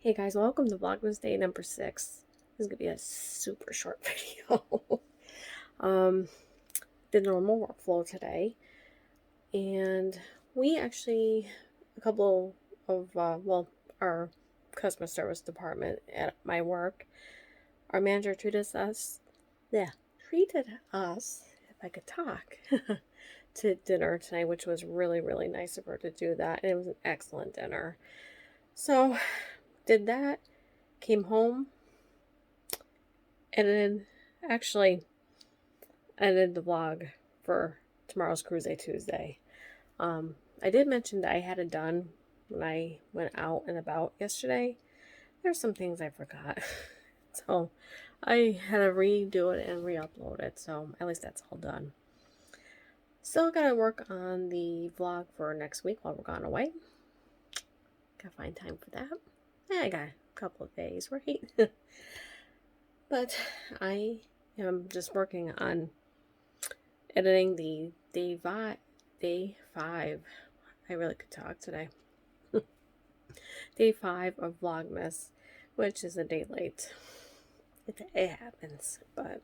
Hey guys, welcome to Vlogmas day number 6. This is going to be a super short video. Did normal workflow today, and we actually, a couple of, our customer service department at my work, our manager treated us, if I could talk, to dinner tonight, which was really, really nice of her to do that, and it was an excellent dinner. So, did that. Came home, and then actually edited the vlog for tomorrow's Cruise Day Tuesday. I did mention that I had it done when I went out and about yesterday. There's some things I forgot. So I had to redo it and re-upload it. So at least that's all done. Still gotta work on the vlog for next week while we're gone away. Gotta find time for that. I got a couple of days, right? But I am just working on editing the day 5. I really could talk today. Day 5 of Vlogmas, which is a day late. It happens, but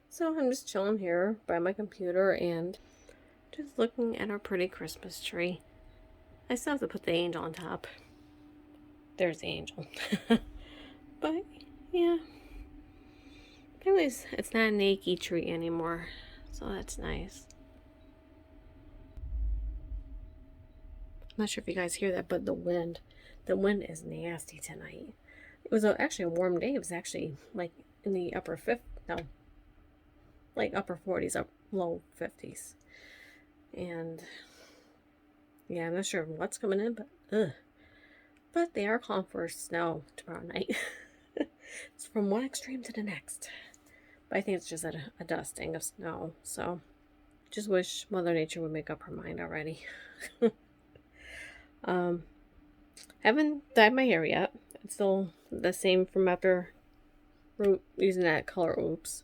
so I'm just chilling here by my computer and just looking at our pretty Christmas tree. I still have to put the angel on top. There's the angel. But yeah, at least it's not an achy tree anymore, so that's nice. I'm not sure if you guys hear that, but the wind is nasty tonight. It was actually a warm day. It was actually like in the upper 40s, up low 50s. And yeah, I'm not sure what's coming in, but they are calling for snow tomorrow night. It's from one extreme to the next. But I think it's just a dusting of snow. So just wish Mother Nature would make up her mind already. Haven't dyed my hair yet. It's still the same from after using that color Oops.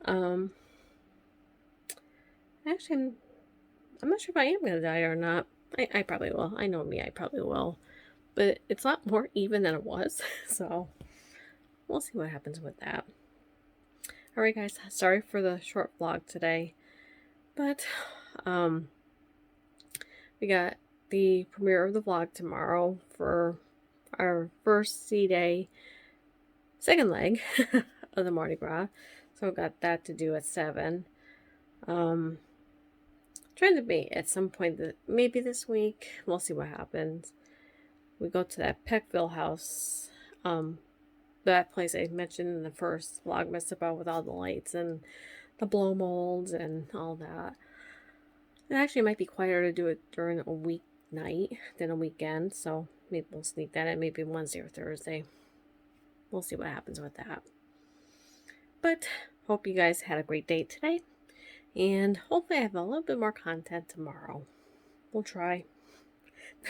Actually, I'm not sure if I am going to dye it or not. I probably will. I know me, I probably will. But it's a lot more even than it was. So we'll see what happens with that. Alright guys, sorry for the short vlog today. But we got the premiere of the vlog tomorrow for our first sea day, second leg of the Mardi Gras. So we got that to do at 7. Trying to be at some point maybe this week. We'll see what happens. We go to that Peckville house, that place I mentioned in the first Vlogmas about with all the lights and the blow molds and all that. It actually might be quieter to do it during a weeknight than a weekend, so maybe we'll sneak that in, maybe Wednesday or Thursday. We'll see what happens with that. But hope you guys had a great day today, and hopefully I have a little bit more content tomorrow. We'll try.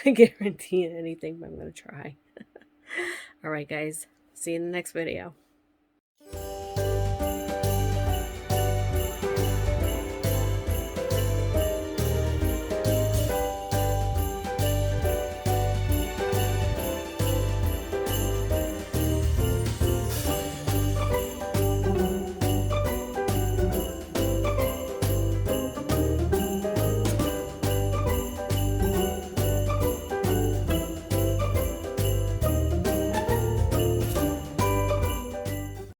Not guaranteeing anything, but I'm going to try. Alright guys, see you in the next video.